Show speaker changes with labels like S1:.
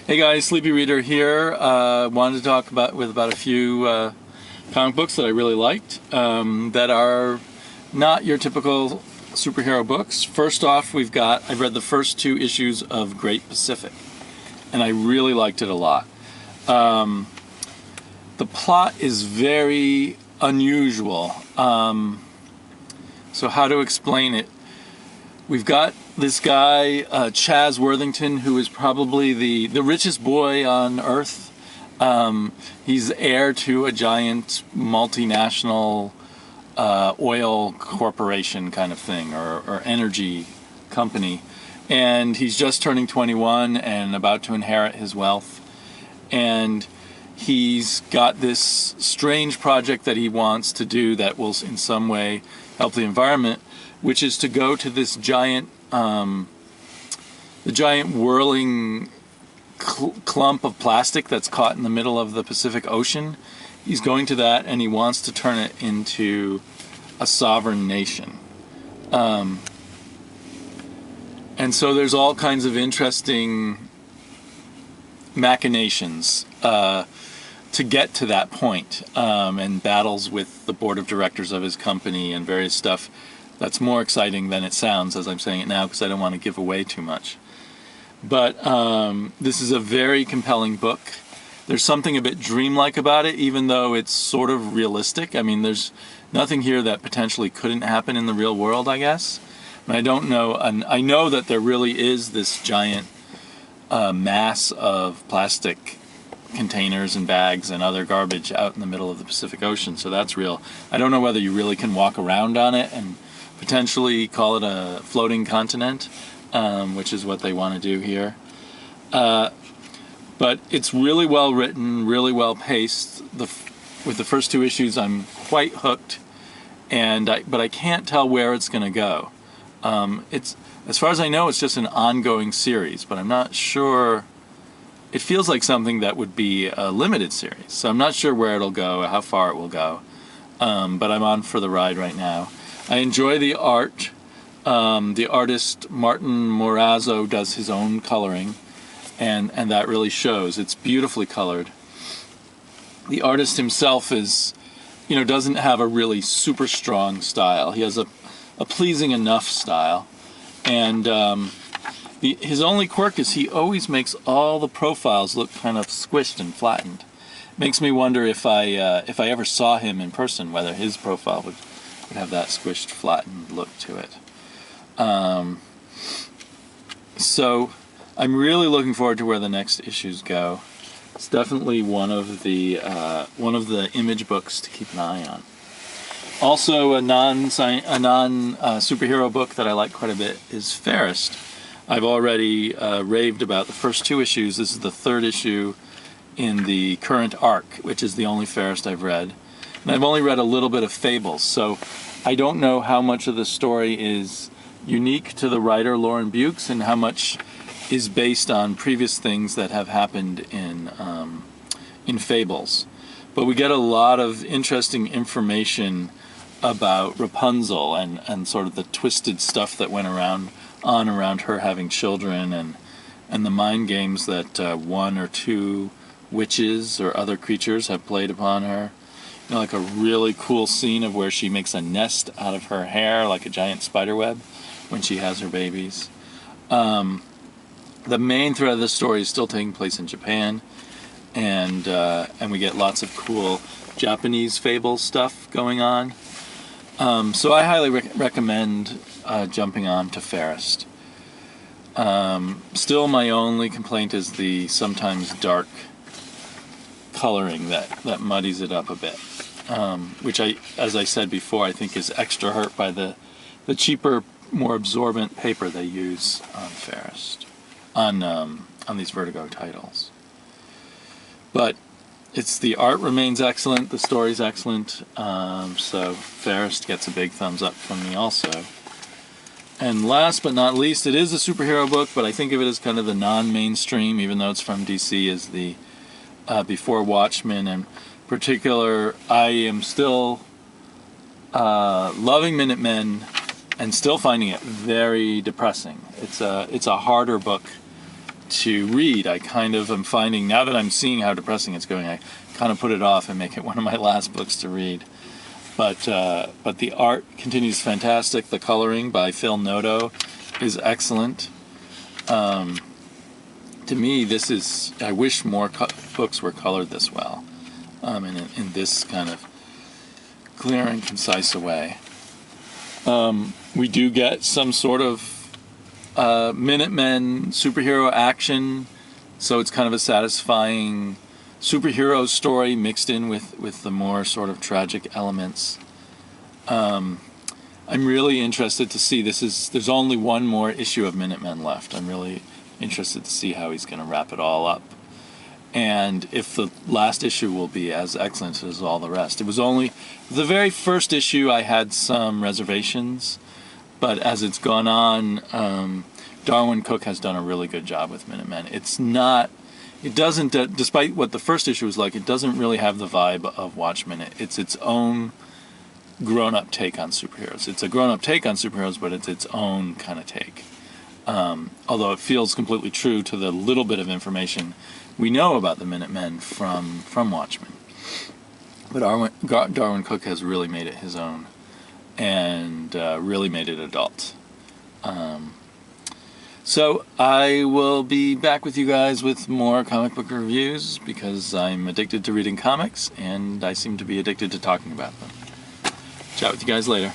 S1: Hey guys, Sleepy Reader here. Wanted to talk about a few comic books that I really liked that are not your typical superhero books. First off, I've read the first two issues of Great Pacific, and I really liked it a lot. The plot is very unusual. So how to explain it? We've got this guy, Chaz Worthington, who is probably the richest boy on Earth. He's heir to a giant multinational oil corporation kind of thing, or energy company. And he's just turning 21 and about to inherit his wealth. And he's got this strange project that he wants to do that will in some way help the environment, which is to go to this giant, the giant whirling clump of plastic that's caught in the middle of the Pacific Ocean. He's going to that, and he wants to turn it into a sovereign nation. And so there's all kinds of interesting machinations to get to that point, and battles with the board of directors of his company and various stuff. That's more exciting than it sounds as I'm saying it now, because I don't want to give away too much. But this is a very compelling book. There's something a bit dreamlike about it, even though it's sort of realistic. I mean, there's nothing here that potentially couldn't happen in the real world, I guess. And I don't know, and I know that there really is this giant mass of plastic containers and bags and other garbage out in the middle of the Pacific Ocean, so that's real. I don't know whether you really can walk around on it and potentially call it a floating continent, which is what they want to do here. But it's really well written, really well paced. With the first two issues, I'm quite hooked, but I can't tell where it's going to go. It's, as far as I know, it's just an ongoing series, but I'm not sure. It feels like something that would be a limited series, so I'm not sure where it'll go, how far it will go. But I'm on for the ride right now. I enjoy the art. The artist Martin Morazzo does his own coloring, and that really shows. It's beautifully colored. The artist himself doesn't have a really super strong style. He has a pleasing enough style, and his only quirk is he always makes all the profiles look kind of squished and flattened. Makes me wonder if I ever saw him in person, whether his profile would have that squished, flattened look to it. So I'm really looking forward to where the next issues go. It's definitely one of the image books to keep an eye on. Also, a non-superhero book that I like quite a bit is Fairest. I've already raved about the first two issues. This is the third issue in the current arc, which is the only Fairest I've read. And I've only read a little bit of Fables, so I don't know how much of the story is unique to the writer Lauren Bukes and how much is based on previous things that have happened in Fables. But we get a lot of interesting information about Rapunzel and sort of the twisted stuff that went around her having children, and the mind games that one or two witches or other creatures have played upon her. Like a really cool scene of where she makes a nest out of her hair, like a giant spider web, when she has her babies. The main thread of the story is still taking place in Japan, and we get lots of cool Japanese fable stuff going on. So I highly recommend jumping on to Fairest. Still, my only complaint is the sometimes dark coloring that muddies it up a bit, which as I said before, I think is extra hurt by the cheaper, more absorbent paper they use on Fairest, on these Vertigo titles. But the art remains excellent, the story's excellent, so Fairest gets a big thumbs up from me also. And last but not least, it is a superhero book, but I think of it as kind of the non-mainstream, even though it's from DC, is the Before Watchmen. In particular, I am still loving Minutemen and still finding it very depressing. It's a harder book to read. I kind of am finding, now that I'm seeing how depressing it's going, I kind of put it off and make it one of my last books to read. But the art continues fantastic. The coloring by Phil Noto is excellent. To me, this is, I wish more books were colored this well, in this kind of clear and concise a way. We do get some sort of Minutemen superhero action, so it's kind of a satisfying superhero story mixed in with the more sort of tragic elements. I'm really interested to see, there's only one more issue of Minutemen left. I'm really interested to see how he's going to wrap it all up, and if the last issue will be as excellent as all the rest. It was only the very first issue I had some reservations, but as it's gone on, Darwin Cook has done a really good job with Minutemen. It doesn't, despite what the first issue was like, it doesn't really have the vibe of Watchmen. It's its own grown-up take on superheroes. It's a grown-up take on superheroes, but it's its own kind of take. Although it feels completely true to the little bit of information we know about the Minutemen from Watchmen. But Darwin Cook has really made it his own, and really made it adult. So I will be back with you guys with more comic book reviews, because I'm addicted to reading comics, and I seem to be addicted to talking about them. Chat with you guys later.